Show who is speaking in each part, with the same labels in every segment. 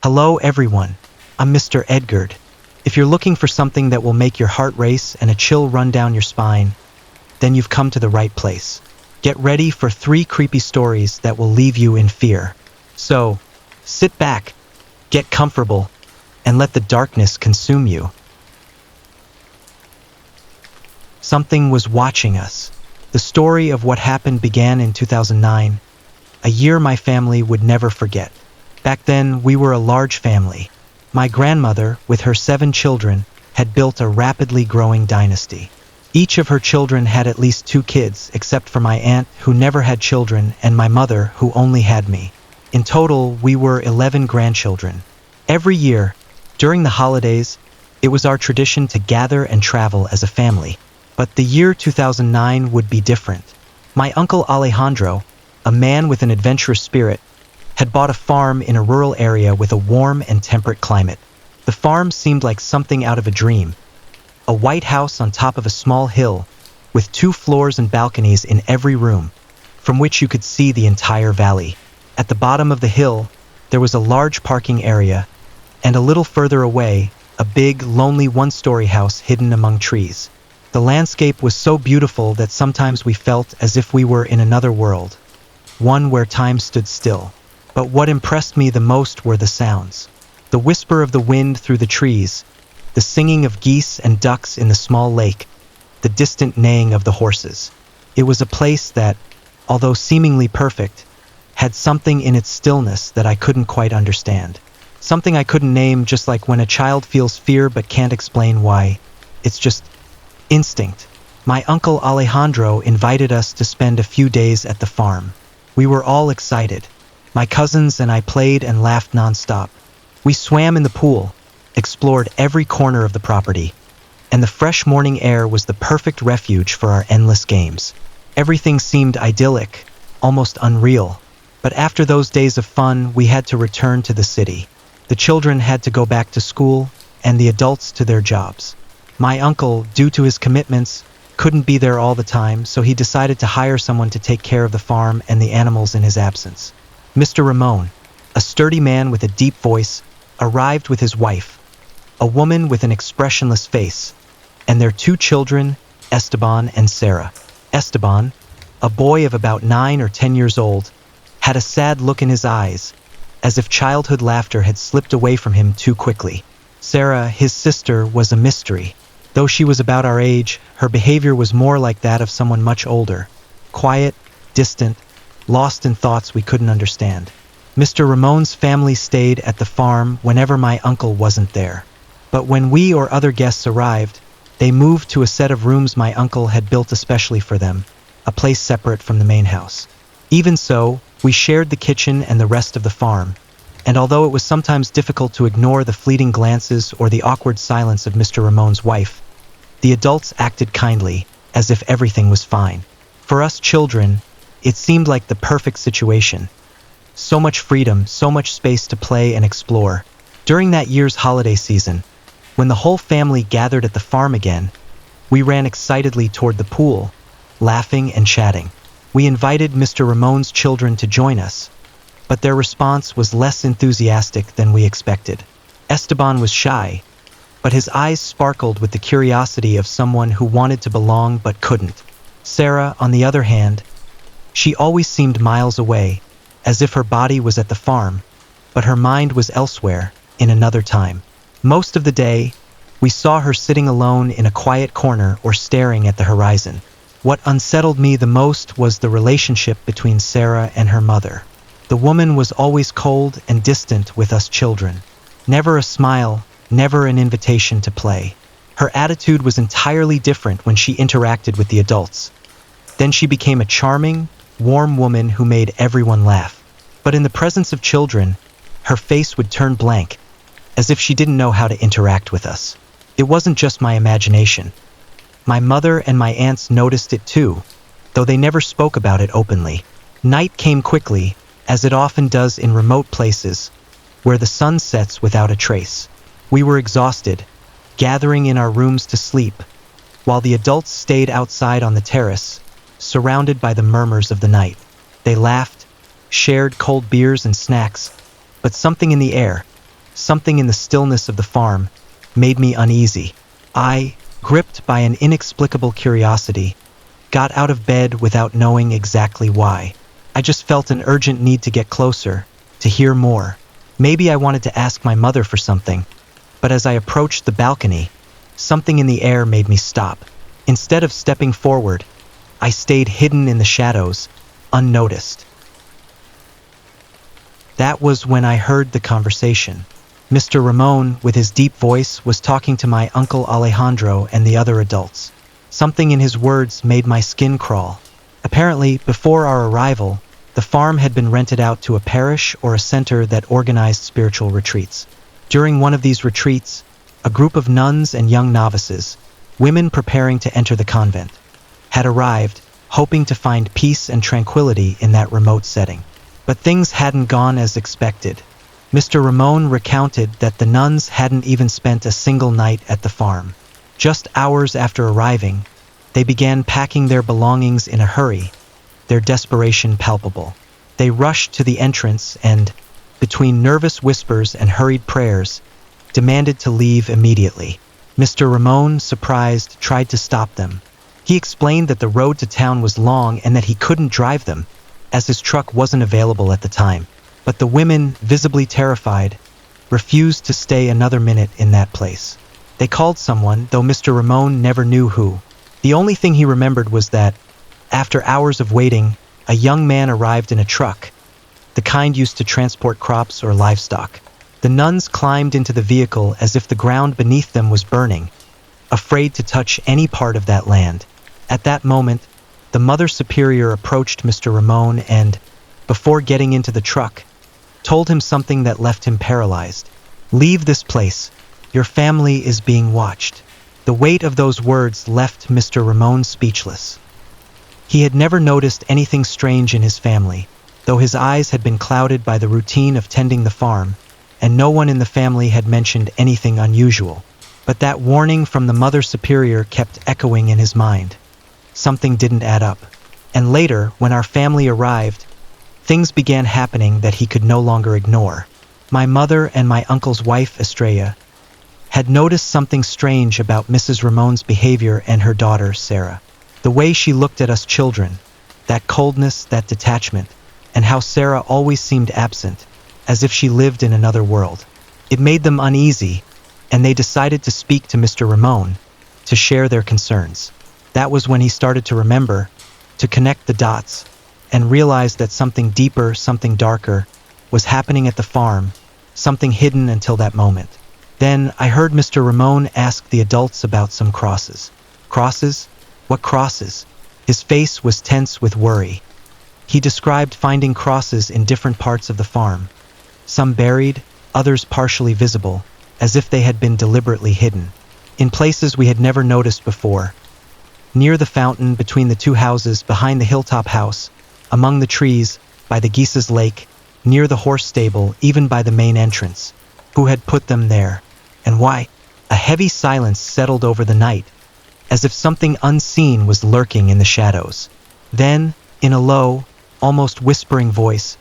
Speaker 1: Hello everyone, I'm Mr. Edgard. If you're looking for something that will make your heart race and a chill run down your spine, then you've come to the right place. Get ready for 3 creepy stories that will leave you in fear. So, sit back, get comfortable, and let the darkness consume you. Something was watching us. The story of what happened began in 2009, a year my family would never forget. Back then, we were a large family. My grandmother, with her 7 children, had built a rapidly growing dynasty. Each of her children had at least 2 kids, except for my aunt, who never had children, and my mother, who only had me. In total, we were 11 grandchildren. Every year, during the holidays, it was our tradition to gather and travel as a family. But the year 2009 would be different. My uncle Alejandro, a man with an adventurous spirit, had bought a farm in a rural area with a warm and temperate climate. The farm seemed like something out of a dream. A white house on top of a small hill, with 2 floors and balconies in every room, from which you could see the entire valley. At the bottom of the hill, there was a large parking area, and a little further away, a big, lonely 1-story house hidden among trees. The landscape was so beautiful that sometimes we felt as if we were in another world, one where time stood still. But what impressed me the most were the sounds. The whisper of the wind through the trees, the singing of geese and ducks in the small lake, the distant neighing of the horses. It was a place that, although seemingly perfect, had something in its stillness that I couldn't quite understand. Something I couldn't name, just like when a child feels fear but can't explain why. It's just instinct. My uncle Alejandro invited us to spend a few days at the farm. We were all excited. My cousins and I played and laughed nonstop. We swam in the pool, explored every corner of the property, and the fresh morning air was the perfect refuge for our endless games. Everything seemed idyllic, almost unreal. But after those days of fun, we had to return to the city. The children had to go back to school, and the adults to their jobs. My uncle, due to his commitments, couldn't be there all the time, so he decided to hire someone to take care of the farm and the animals in his absence. Mr. Ramon, a sturdy man with a deep voice, arrived with his wife, a woman with an expressionless face, and their 2 children, Esteban and Sarah. Esteban, a boy of about 9 or 10 years old, had a sad look in his eyes, as if childhood laughter had slipped away from him too quickly. Sarah, his sister, was a mystery. Though she was about our age, her behavior was more like that of someone much older, quiet, distant, lost in thoughts we couldn't understand. Mr. Ramon's family stayed at the farm whenever my uncle wasn't there. But when we or other guests arrived, they moved to a set of rooms my uncle had built especially for them, a place separate from the main house. Even so, we shared the kitchen and the rest of the farm, and although it was sometimes difficult to ignore the fleeting glances or the awkward silence of Mr. Ramon's wife, the adults acted kindly, as if everything was fine. For us children, it seemed like the perfect situation. So much freedom, so much space to play and explore. During that year's holiday season, when the whole family gathered at the farm again, we ran excitedly toward the pool, laughing and chatting. We invited Mr. Ramon's children to join us, but their response was less enthusiastic than we expected. Esteban was shy, but his eyes sparkled with the curiosity of someone who wanted to belong but couldn't. Sarah, on the other hand, she always seemed miles away, as if her body was at the farm, but her mind was elsewhere, in another time. Most of the day, we saw her sitting alone in a quiet corner or staring at the horizon. What unsettled me the most was the relationship between Sarah and her mother. The woman was always cold and distant with us children. Never a smile, never an invitation to play. Her attitude was entirely different when she interacted with the adults. Then she became a charming, warm woman who made everyone laugh. But in the presence of children, her face would turn blank, as if she didn't know how to interact with us. It wasn't just my imagination. My mother and my aunts noticed it too, though they never spoke about it openly. Night came quickly, as it often does in remote places, where the sun sets without a trace. We were exhausted, gathering in our rooms to sleep, while the adults stayed outside on the terrace, surrounded by the murmurs of the night. They laughed, shared cold beers and snacks, but something in the air, something in the stillness of the farm, made me uneasy. I, gripped by an inexplicable curiosity, got out of bed without knowing exactly why. I just felt an urgent need to get closer, to hear more. Maybe I wanted to ask my mother for something, but as I approached the balcony, something in the air made me stop. Instead of stepping forward, I stayed hidden in the shadows, unnoticed. That was when I heard the conversation. Mr. Ramon, with his deep voice, was talking to my uncle Alejandro and the other adults. Something in his words made my skin crawl. Apparently, before our arrival, the farm had been rented out to a parish or a center that organized spiritual retreats. During one of these retreats, a group of nuns and young novices, women preparing to enter the convent, had arrived, hoping to find peace and tranquility in that remote setting. But things hadn't gone as expected. Mr. Ramon recounted that the nuns hadn't even spent a single night at the farm. Just hours after arriving, they began packing their belongings in a hurry, their desperation palpable. They rushed to the entrance and, between nervous whispers and hurried prayers, demanded to leave immediately. Mr. Ramon, surprised, tried to stop them. He explained that the road to town was long and that he couldn't drive them, as his truck wasn't available at the time. But the women, visibly terrified, refused to stay another minute in that place. They called someone, though Mr. Ramon never knew who. The only thing he remembered was that, after hours of waiting, a young man arrived in a truck, the kind used to transport crops or livestock. The nuns climbed into the vehicle as if the ground beneath them was burning, afraid to touch any part of that land. At that moment, the Mother Superior approached Mr. Ramon and, before getting into the truck, told him something that left him paralyzed. "Leave this place. Your family is being watched." The weight of those words left Mr. Ramon speechless. He had never noticed anything strange in his family, though his eyes had been clouded by the routine of tending the farm, and no one in the family had mentioned anything unusual. But that warning from the Mother Superior kept echoing in his mind. Something didn't add up. And later, when our family arrived, things began happening that he could no longer ignore. My mother and my uncle's wife, Estrella, had noticed something strange about Mrs. Ramon's behavior and her daughter, Sarah. The way she looked at us children, that coldness, that detachment, and how Sarah always seemed absent, as if she lived in another world. It made them uneasy, and they decided to speak to Mr. Ramon, to share their concerns. That was when he started to remember, to connect the dots, and realize that something deeper, something darker, was happening at the farm, something hidden until that moment. Then I heard Mr. Ramon ask the adults about some crosses. Crosses? What crosses? His face was tense with worry. He described finding crosses in different parts of the farm, some buried, others partially visible, as if they had been deliberately hidden, in places we had never noticed before. Near the fountain, between the two houses, behind the hilltop house, among the trees, by the Geese's lake, near the horse stable, even by the main entrance. Who had put them there? And why? A heavy silence settled over the night, as if something unseen was lurking in the shadows. Then, in a low, almost whispering voice,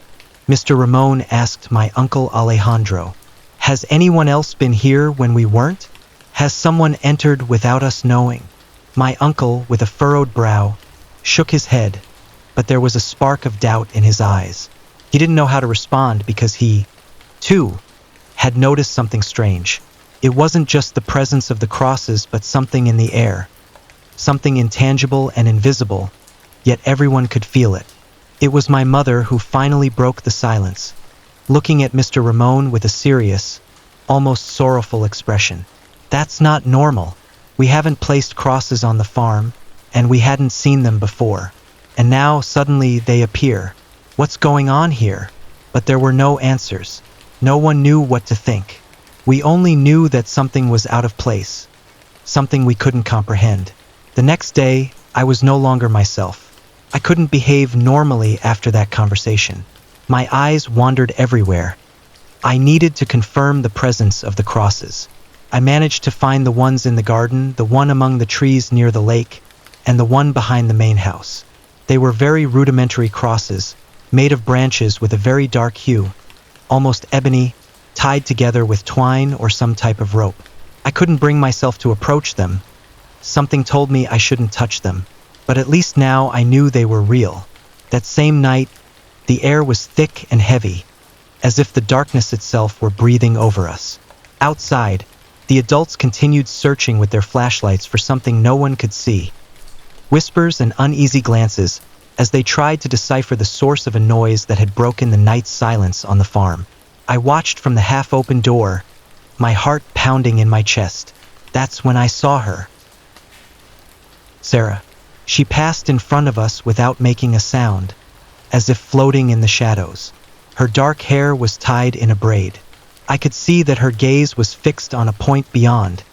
Speaker 1: Mr. Ramon asked my uncle Alejandro, "Has anyone else been here when we weren't? Has someone entered without us knowing?" My uncle, with a furrowed brow, shook his head, but there was a spark of doubt in his eyes. He didn't know how to respond because he, too, had noticed something strange. It wasn't just the presence of the crosses, but something in the air. Something intangible and invisible, yet everyone could feel it. It was my mother who finally broke the silence, looking at Mr. Ramon with a serious, almost sorrowful expression. "That's not normal. We haven't placed crosses on the farm, and we hadn't seen them before. And now, suddenly, they appear. What's going on here?" But there were no answers. No one knew what to think. We only knew that something was out of place, something we couldn't comprehend. The next day, I was no longer myself. I couldn't behave normally after that conversation. My eyes wandered everywhere. I needed to confirm the presence of the crosses. I managed to find the ones in the garden, the one among the trees near the lake, and the one behind the main house. They were very rudimentary crosses, made of branches with a very dark hue, almost ebony, tied together with twine or some type of rope. I couldn't bring myself to approach them. Something told me I shouldn't touch them, but at least now I knew they were real. That same night, the air was thick and heavy, as if the darkness itself were breathing over us. Outside, the adults continued searching with their flashlights for something no one could see. Whispers and uneasy glances as they tried to decipher the source of a noise that had broken the night's silence on the farm. I watched from the half-open door, my heart pounding in my chest. That's when I saw her. Sarah. She passed in front of us without making a sound, as if floating in the shadows. Her dark hair was tied in a braid. I could see that her gaze was fixed on a point beyond,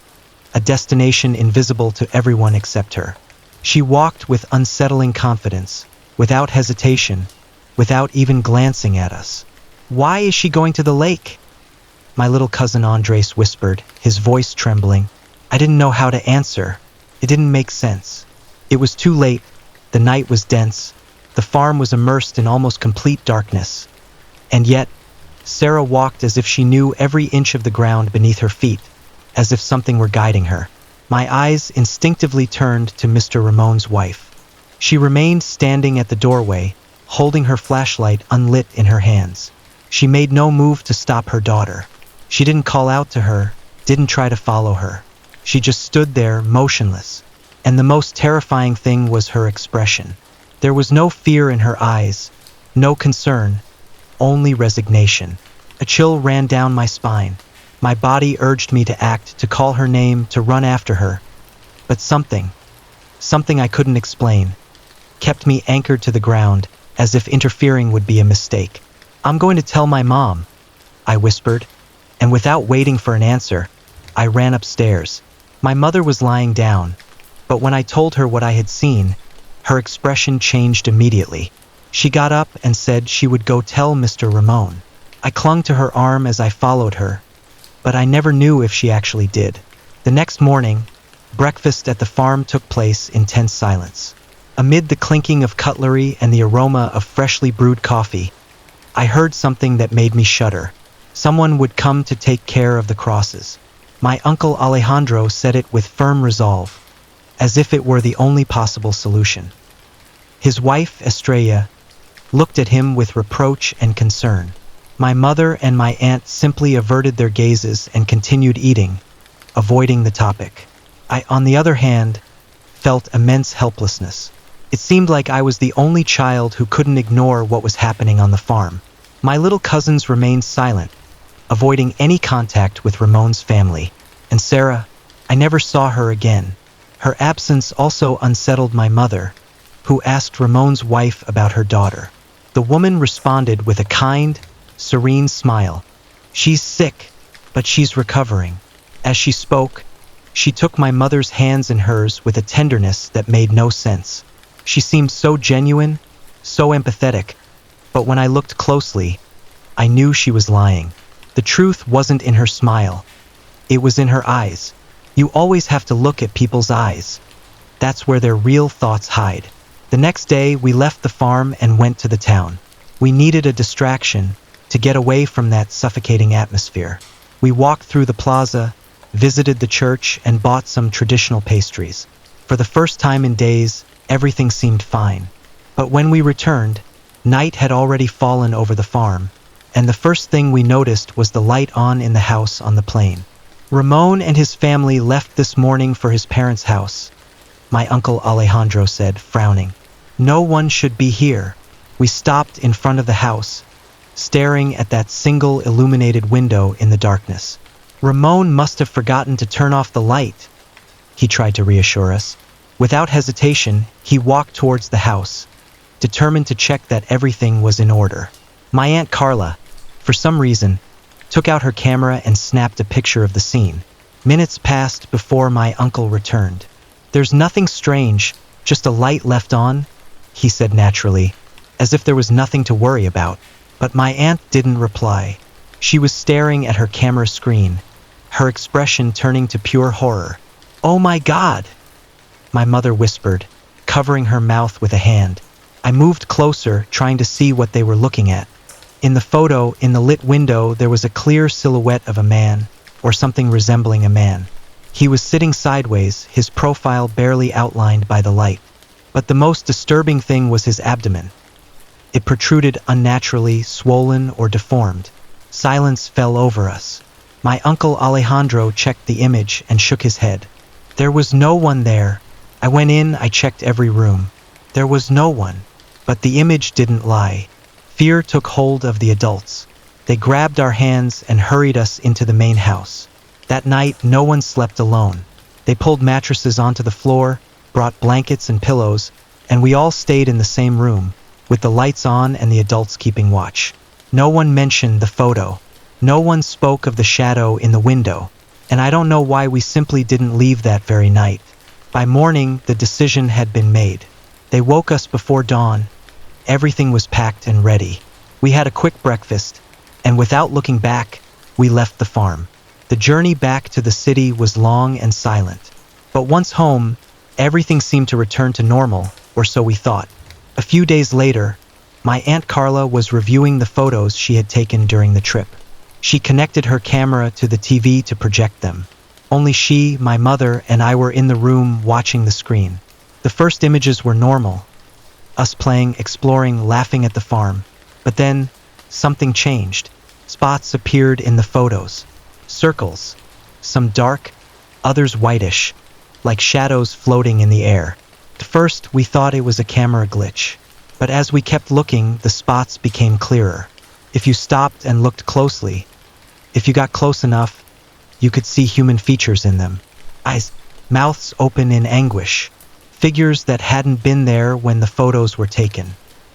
Speaker 1: a destination invisible to everyone except her. She walked with unsettling confidence, without hesitation, without even glancing at us. "Why is she going to the lake?" My little cousin Andres whispered, his voice trembling. I didn't know how to answer. It didn't make sense. It was too late. The night was dense. The farm was immersed in almost complete darkness. And yet, Sarah walked as if she knew every inch of the ground beneath her feet, as if something were guiding her. My eyes instinctively turned to Mr. Ramon's wife. She remained standing at the doorway, holding her flashlight unlit in her hands. She made no move to stop her daughter. She didn't call out to her, didn't try to follow her. She just stood there, motionless. And the most terrifying thing was her expression. There was no fear in her eyes, no concern, only resignation. A chill ran down my spine. My body urged me to act, to call her name, to run after her. But something I couldn't explain, kept me anchored to the ground, as if interfering would be a mistake. "I'm going to tell my mom," I whispered, and without waiting for an answer, I ran upstairs. My mother was lying down, but when I told her what I had seen, her expression changed immediately. She got up and said she would go tell Mr. Ramon. I clung to her arm as I followed her, but I never knew if she actually did. The next morning, breakfast at the farm took place in tense silence. Amid the clinking of cutlery and the aroma of freshly brewed coffee, I heard something that made me shudder. Someone would come to take care of the crosses. My uncle Alejandro said it with firm resolve, as if it were the only possible solution. His wife, Estrella, looked at him with reproach and concern. My mother and my aunt simply averted their gazes and continued eating, avoiding the topic. I, on the other hand, felt immense helplessness. It seemed like I was the only child who couldn't ignore what was happening on the farm. My little cousins remained silent, avoiding any contact with Ramon's family. And Sarah, I never saw her again. Her absence also unsettled my mother, who asked Ramon's wife about her daughter. The woman responded with a kind, serene smile. "She's sick, but she's recovering." As she spoke, she took my mother's hands in hers with a tenderness that made no sense. She seemed so genuine, so empathetic, but when I looked closely, I knew she was lying. The truth wasn't in her smile. It was in her eyes. You always have to look at people's eyes. That's where their real thoughts hide. The next day, we left the farm and went to the town. We needed a distraction to get away from that suffocating atmosphere. We walked through the plaza, visited the church, and bought some traditional pastries. For the first time in days, everything seemed fine. But when we returned, night had already fallen over the farm, and the first thing we noticed was the light on in the house on the plain. "Ramon and his family left this morning for his parents' house," my uncle Alejandro said, frowning. "No one should be here." We stopped in front of the house, staring at that single illuminated window in the darkness. "Ramon must have forgotten to turn off the light," he tried to reassure us. Without hesitation, he walked towards the house, determined to check that everything was in order. My Aunt Carla, for some reason, took out her camera and snapped a picture of the scene. Minutes passed before my uncle returned. "There's nothing strange, just a light left on," he said naturally, as if there was nothing to worry about. But my aunt didn't reply. She was staring at her camera screen, her expression turning to pure horror. "Oh my God!" my mother whispered, covering her mouth with a hand. I moved closer, trying to see what they were looking at. In the photo, in the lit window, there was a clear silhouette of a man, or something resembling a man. He was sitting sideways, his profile barely outlined by the light. But the most disturbing thing was his abdomen. It protruded unnaturally, swollen or deformed. Silence fell over us. My uncle Alejandro checked the image and shook his head. There was no one there. I went in, I checked every room. There was no one. But the image didn't lie. Fear took hold of the adults. They grabbed our hands and hurried us into the main house. That night, no one slept alone. They pulled mattresses onto the floor, brought blankets and pillows, and we all stayed in the same room, with the lights on and the adults keeping watch. No one mentioned the photo. No one spoke of the shadow in the window, and I don't know why we simply didn't leave that very night. By morning, the decision had been made. They woke us before dawn. Everything was packed and ready. We had a quick breakfast, and without looking back, we left the farm. The journey back to the city was long and silent. But once home, everything seemed to return to normal, or so we thought. A few days later, my Aunt Carla was reviewing the photos she had taken during the trip. She connected her camera to the TV to project them. Only she, my mother, and I were in the room watching the screen. The first images were normal. Us playing, exploring, laughing at the farm. But then, something changed. Spots appeared in the photos. Circles. Some dark, others whitish, like shadows floating in the air. At first, we thought it was a camera glitch. But as we kept looking, the spots became clearer. If you stopped and looked closely, if you got close enough, you could see human features in them. Eyes, mouths open in anguish. Figures that hadn't been there when the photos were taken.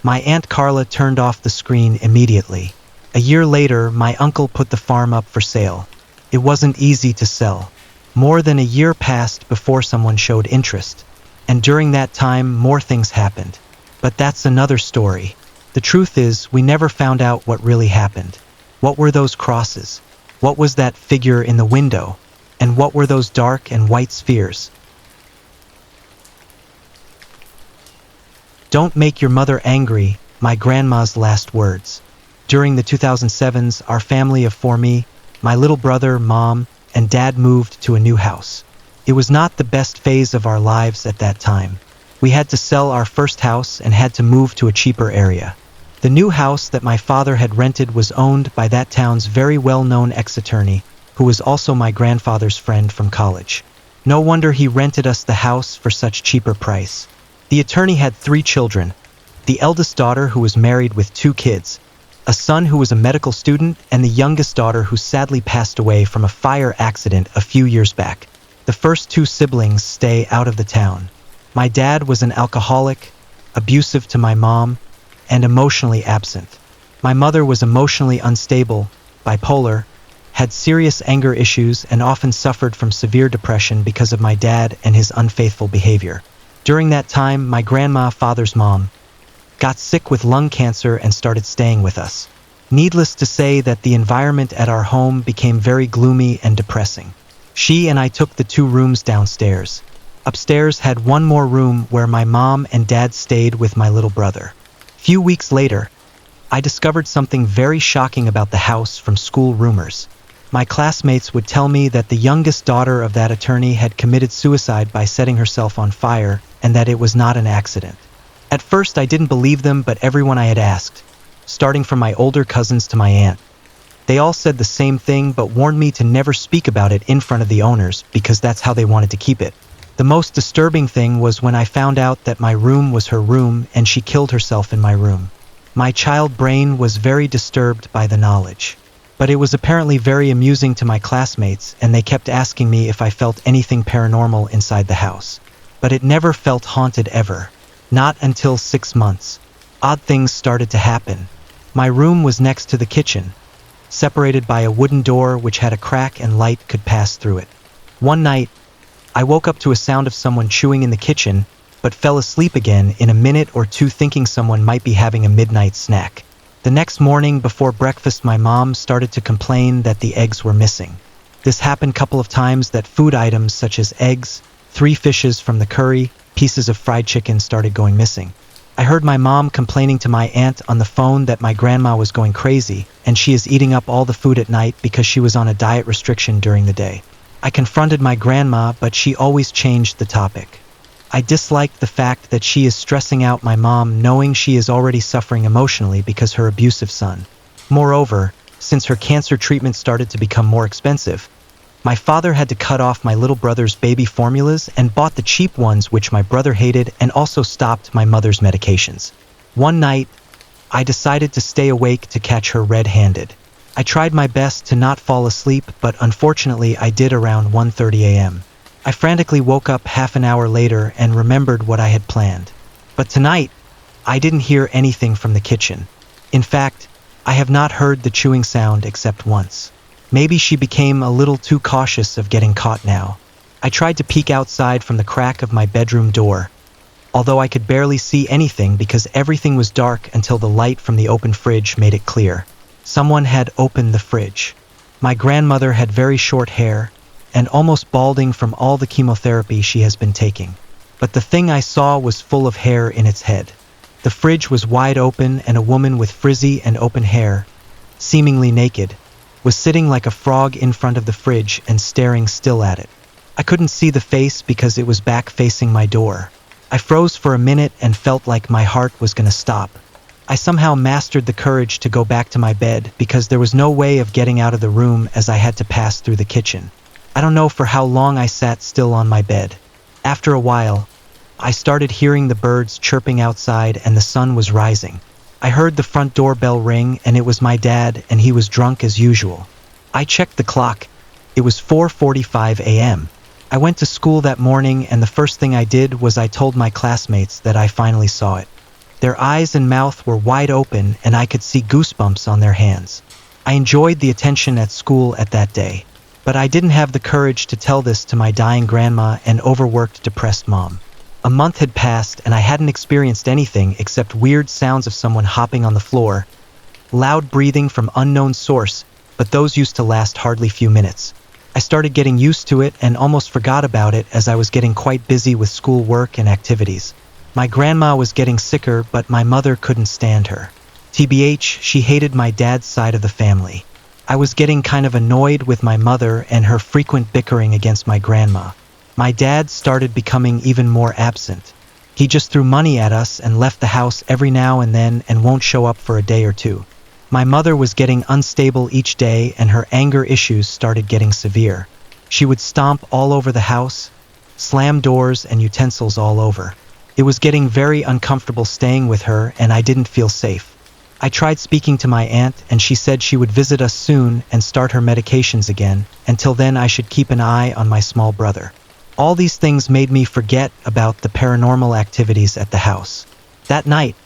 Speaker 1: My Aunt Carla turned off the screen immediately. A year later, my uncle put the farm up for sale. It wasn't easy to sell. More than a year passed before someone showed interest. And during that time, more things happened. But that's another story. The truth is, we never found out what really happened. What were those crosses? What was that figure in the window? And what were those dark and white spheres? Don't make your mother angry, my grandma's last words. During the 2007s, our family of four, me, my little brother, mom, and dad moved to a new house. It was not the best phase of our lives at that time. We had to sell our first house and had to move to a cheaper area. The new house that my father had rented was owned by that town's very well-known ex-attorney, who was also my grandfather's friend from college. No wonder he rented us the house for such cheaper price. The attorney had 3 children, the eldest daughter who was married with 2 kids, a son who was a medical student, and the youngest daughter who sadly passed away from a fire accident a few years back. The first 2 siblings stay out of the town. My dad was an alcoholic, abusive to my mom, and emotionally absent. My mother was emotionally unstable, bipolar, had serious anger issues, and often suffered from severe depression because of my dad and his unfaithful behavior. During that time, my grandma, father's mom, got sick with lung cancer and started staying with us. Needless to say that the environment at our home became very gloomy and depressing. She and I took the 2 rooms downstairs. Upstairs had one more room where my mom and dad stayed with my little brother. Few weeks later, I discovered something very shocking about the house from school rumors. My classmates would tell me that the youngest daughter of that attorney had committed suicide by setting herself on fire and that it was not an accident. At first, I didn't believe them, but everyone I had asked, starting from my older cousins to my aunt, they all said the same thing but warned me to never speak about it in front of the owners because that's how they wanted to keep it. The most disturbing thing was when I found out that my room was her room and she killed herself in my room. My child brain was very disturbed by the knowledge. But it was apparently very amusing to my classmates, and they kept asking me if I felt anything paranormal inside the house. But it never felt haunted ever. Not until 6 months. Odd things started to happen. My room was next to the kitchen, separated by a wooden door which had a crack and light could pass through it. One night, I woke up to a sound of someone chewing in the kitchen, but fell asleep again in a minute or two thinking someone might be having a midnight snack. The next morning before breakfast, my mom started to complain that the eggs were missing. This happened a couple of times, that food items such as eggs, 3 fishes from the curry, pieces of fried chicken started going missing. I heard my mom complaining to my aunt on the phone that my grandma was going crazy, and she is eating up all the food at night because she was on a diet restriction during the day. I confronted my grandma, but she always changed the topic. I disliked the fact that she is stressing out my mom, knowing she is already suffering emotionally because her abusive son. Moreover, since her cancer treatment started to become more expensive, my father had to cut off my little brother's baby formulas and bought the cheap ones which my brother hated, and also stopped my mother's medications. One night, I decided to stay awake to catch her red-handed. I tried my best to not fall asleep, but unfortunately I did around 1:30 a.m. I frantically woke up half an hour later and remembered what I had planned. But tonight, I didn't hear anything from the kitchen. In fact, I have not heard the chewing sound except once. Maybe she became a little too cautious of getting caught now. I tried to peek outside from the crack of my bedroom door, although I could barely see anything because everything was dark until the light from the open fridge made it clear. Someone had opened the fridge. My grandmother had very short hair and almost balding from all the chemotherapy she has been taking. But the thing I saw was full of hair in its head. The fridge was wide open, and a woman with frizzy and open hair, seemingly naked, was sitting like a frog in front of the fridge and staring still at it. I couldn't see the face because it was back facing my door. I froze for a minute and felt like my heart was gonna stop. I somehow mastered the courage to go back to my bed because there was no way of getting out of the room, as I had to pass through the kitchen. I don't know for how long I sat still on my bed. After a while, I started hearing the birds chirping outside and the sun was rising. I heard the front doorbell ring, and it was my dad, and he was drunk as usual. I checked the clock. It was 4:45 a.m. I went to school that morning, and the first thing I did was I told my classmates that I finally saw it. Their eyes and mouth were wide open, and I could see goosebumps on their hands. I enjoyed the attention at school at that day, but I didn't have the courage to tell this to my dying grandma and overworked, depressed mom. A month had passed, and I hadn't experienced anything except weird sounds of someone hopping on the floor, loud breathing from unknown source, but those used to last hardly few minutes. I started getting used to it and almost forgot about it as I was getting quite busy with school work and activities. My grandma was getting sicker, but my mother couldn't stand her. TBH, she hated my dad's side of the family. I was getting kind of annoyed with my mother and her frequent bickering against my grandma. My dad started becoming even more absent. He just threw money at us and left the house every now and then and won't show up for a day or two. My mother was getting unstable each day, and her anger issues started getting severe. She would stomp all over the house, slam doors and utensils all over. It was getting very uncomfortable staying with her, and I didn't feel safe. I tried speaking to my aunt, and she said she would visit us soon and start her medications again. Until then, I should keep an eye on my small brother. All these things made me forget about the paranormal activities at the house. That night,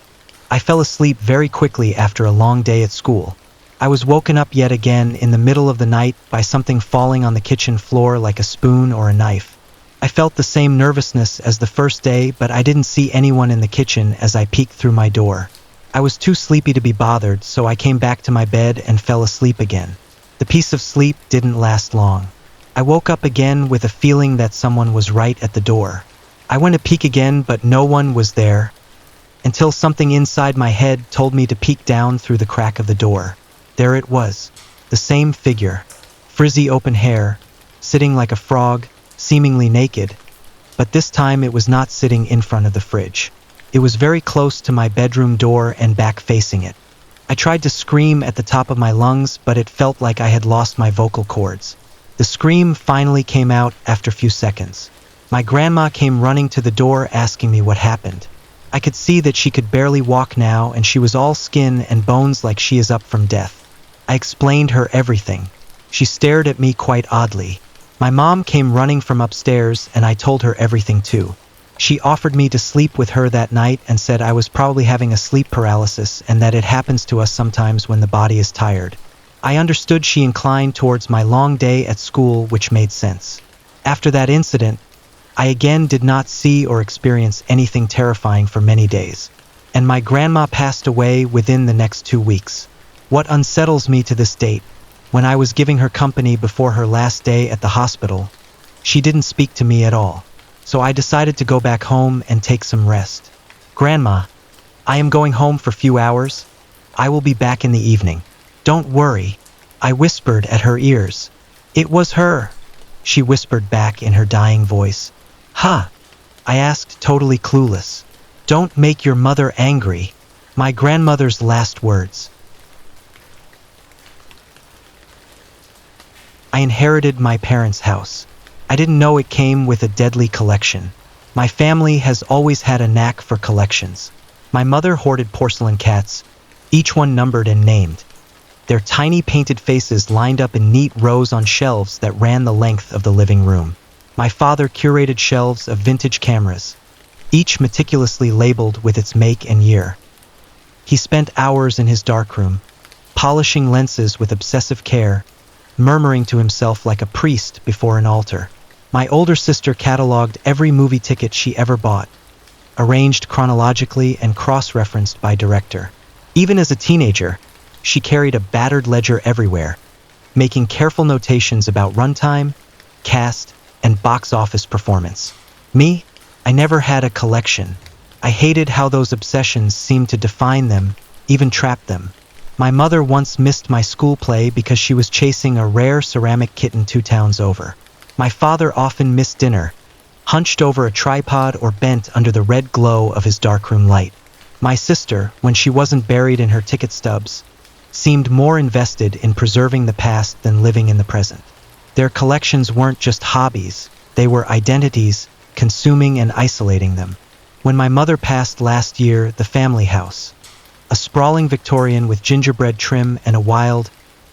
Speaker 1: I fell asleep very quickly after a long day at school. I was woken up yet again in the middle of the night by something falling on the kitchen floor like a spoon or a knife. I felt the same nervousness as the first day, but I didn't see anyone in the kitchen as I peeked through my door. I was too sleepy to be bothered, so I came back to my bed and fell asleep again. The piece of sleep didn't last long. I woke up again with a feeling that someone was right at the door. I went to peek again, but no one was there, until something inside my head told me to peek down through the crack of the door. There it was, the same figure, frizzy open hair, sitting like a frog, seemingly naked, but this time it was not sitting in front of the fridge. It was very close to my bedroom door and back facing it. I tried to scream at the top of my lungs, but it felt like I had lost my vocal cords. The scream finally came out after a few seconds. My grandma came running to the door asking me what happened. I could see that she could barely walk now, and she was all skin and bones like she is up from death. I explained her everything. She stared at me quite oddly. My mom came running from upstairs, and I told her everything too. She offered me to sleep with her that night and said I was probably having a sleep paralysis and that it happens to us sometimes when the body is tired. I understood she inclined towards my long day at school, which made sense. After that incident, I again did not see or experience anything terrifying for many days, and my grandma passed away within the next 2 weeks. What unsettles me to this date, when I was giving her company before her last day at the hospital, she didn't speak to me at all, so I decided to go back home and take some rest. Grandma, I am going home for few hours. I will be back in the evening. Don't worry, I whispered at her ears. It was her, she whispered back in her dying voice. Huh? I asked, totally clueless. Don't make your mother angry. My grandmother's last words. I inherited my parents' house. I didn't know it came with a deadly collection. My family has always had a knack for collections. My mother hoarded porcelain cats, each one numbered and named. Their tiny painted faces lined up in neat rows on shelves that ran the length of the living room. My father curated shelves of vintage cameras, each meticulously labeled with its make and year. He spent hours in his darkroom, polishing lenses with obsessive care, murmuring to himself like a priest before an altar. My older sister cataloged every movie ticket she ever bought, arranged chronologically and cross-referenced by director. Even as a teenager, she carried a battered ledger everywhere, making careful notations about runtime, cast, and box office performance. Me? I never had a collection. I hated how those obsessions seemed to define them, even trap them. My mother once missed my school play because she was chasing a rare ceramic kitten 2 towns over. My father often missed dinner, hunched over a tripod or bent under the red glow of his darkroom light. My sister, when she wasn't buried in her ticket stubs, seemed more invested in preserving the past than living in the present. Their collections weren't just hobbies, they were identities, consuming and isolating them. When my mother passed last year, the family house, a sprawling Victorian with gingerbread trim and a wild,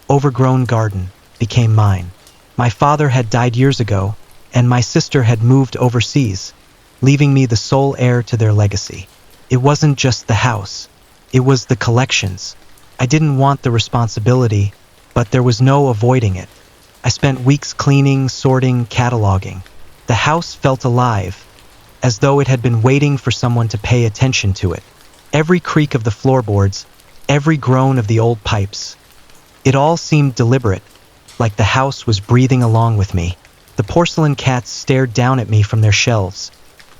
Speaker 1: overgrown garden, became mine. My father had died years ago, and my sister had moved overseas, leaving me the sole heir to their legacy. It wasn't just the house, it was the collections. I didn't want the responsibility, but there was no avoiding it. I spent weeks cleaning, sorting, cataloging. The house felt alive, as though it had been waiting for someone to pay attention to it. Every creak of the floorboards, every groan of the old pipes. It all seemed deliberate, like the house was breathing along with me. The porcelain cats stared down at me from their shelves,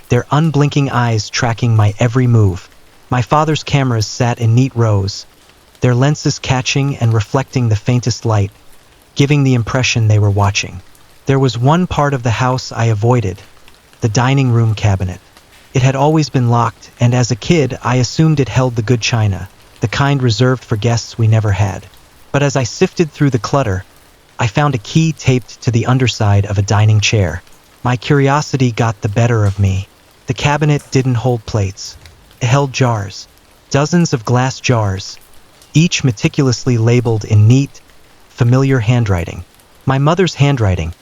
Speaker 1: their unblinking eyes tracking my every move. My father's cameras sat in neat rows, their lenses catching and reflecting the faintest light, giving the impression they were watching. There was one part of the house I avoided, the dining room cabinet. It had always been locked, and as a kid, I assumed it held the good china, the kind reserved for guests we never had. But as I sifted through the clutter, I found a key taped to the underside of a dining chair. My curiosity got the better of me. The cabinet didn't hold plates. It held jars, dozens of glass jars, each meticulously labeled in neat, familiar handwriting. My mother's handwriting,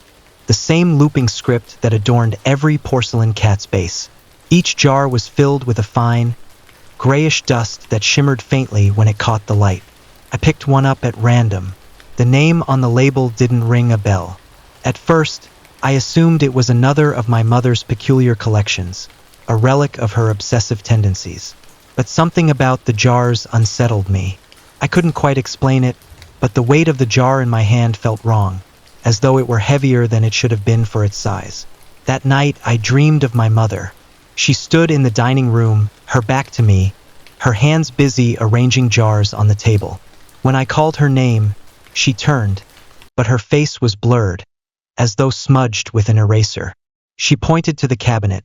Speaker 1: the same looping script that adorned every porcelain cat's base. Each jar was filled with a fine, grayish dust that shimmered faintly when it caught the light. I picked one up at random. The name on the label didn't ring a bell. At first, I assumed it was another of my mother's peculiar collections, a relic of her obsessive tendencies. But something about the jars unsettled me. I couldn't quite explain it, but the weight of the jar in my hand felt wrong, as though it were heavier than it should have been for its size. That night, I dreamed of my mother. She stood in the dining room, her back to me, her hands busy arranging jars on the table. When I called her name, she turned, but her face was blurred, as though smudged with an eraser. She pointed to the cabinet,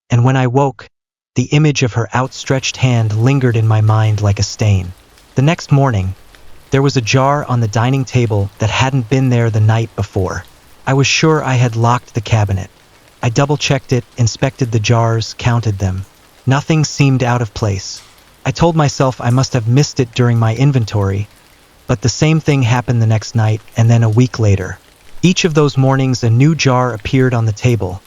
Speaker 1: and when I woke, the image of her outstretched hand lingered in my mind like a stain. The next morning, there was a jar on the dining table that hadn't been there the night before. I was sure I had locked the cabinet. I double-checked it, inspected the jars, counted them. Nothing seemed out of place. I told myself I must have missed it during my inventory, but the same thing happened the next night and then a week later. Each of those mornings a new jar appeared on the table,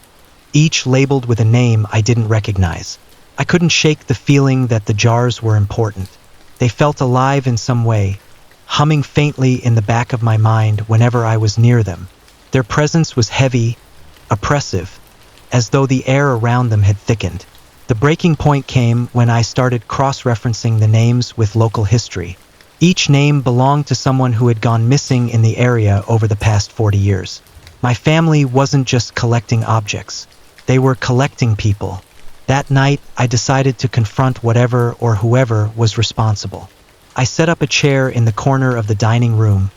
Speaker 1: each labeled with a name I didn't recognize. I couldn't shake the feeling that the jars were important. They felt alive in some way, humming faintly in the back of my mind whenever I was near them. Their presence was heavy, oppressive, as though the air around them had thickened. The breaking point came when I started cross-referencing the names with local history. Each name belonged to someone who had gone missing in the area over the past 40 years. My family wasn't just collecting objects. They were collecting people. That night, I decided to confront whatever or whoever was responsible. I set up a chair in the corner of the dining room,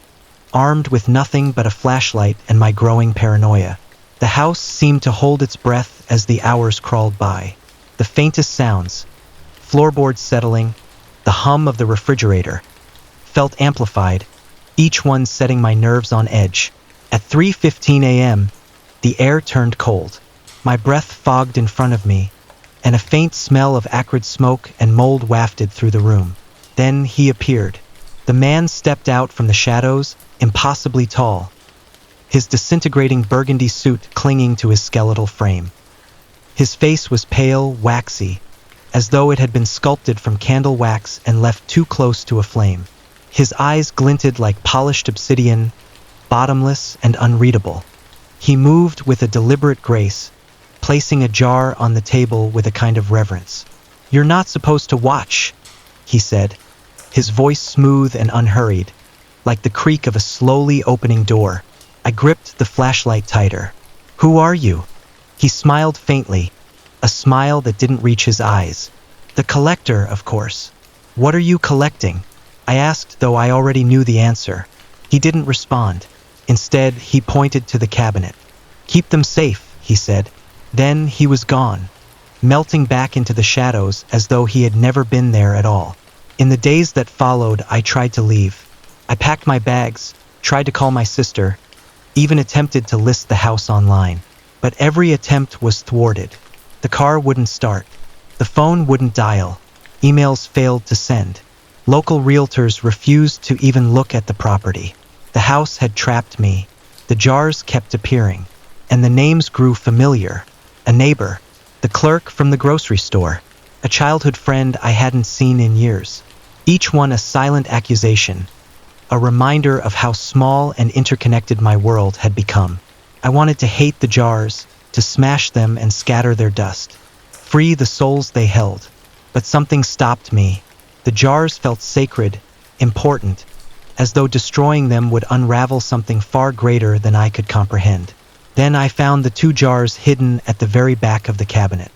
Speaker 1: armed with nothing but a flashlight and my growing paranoia. The house seemed to hold its breath as the hours crawled by. The faintest sounds, floorboards settling, the hum of the refrigerator, felt amplified, each one setting my nerves on edge. At 3:15 a.m., the air turned cold. My breath fogged in front of me, and a faint smell of acrid smoke and mold wafted through the room. Then he appeared. The man stepped out from the shadows, impossibly tall, his disintegrating burgundy suit clinging to his skeletal frame. His face was pale, waxy, as though it had been sculpted from candle wax and left too close to a flame. His eyes glinted like polished obsidian, bottomless and unreadable. He moved with a deliberate grace, placing a jar on the table with a kind of reverence. "You're not supposed to watch," he said, his voice smooth and unhurried, like the creak of a slowly opening door. I gripped the flashlight tighter. "Who are you?" He smiled faintly, a smile that didn't reach his eyes. "The collector, of course." "What are you collecting?" I asked, though I already knew the answer. He didn't respond. Instead, he pointed to the cabinet. "Keep them safe," he said. Then he was gone, melting back into the shadows as though he had never been there at all. In the days that followed, I tried to leave. I packed my bags, tried to call my sister, even attempted to list the house online. But every attempt was thwarted. The car wouldn't start. The phone wouldn't dial. Emails failed to send. Local realtors refused to even look at the property. The house had trapped me. The jars kept appearing, and the names grew familiar. A neighbor, the clerk from the grocery store, a childhood friend I hadn't seen in years. Each one a silent accusation, a reminder of how small and interconnected my world had become. I wanted to hate the jars, to smash them and scatter their dust, free the souls they held. But something stopped me. The jars felt sacred, important, as though destroying them would unravel something far greater than I could comprehend. Then I found the 2 jars hidden at the very back of the cabinet.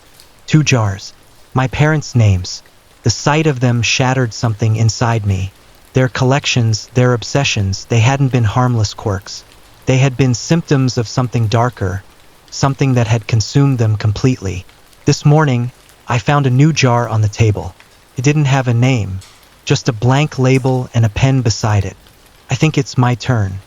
Speaker 1: 2 jars. My parents' names. The sight of them shattered something inside me. Their collections, their obsessions, they hadn't been harmless quirks. They had been symptoms of something darker, something that had consumed them completely. This morning, I found a new jar on the table. It didn't have a name, just a blank label and a pen beside it. "I think it's my turn,"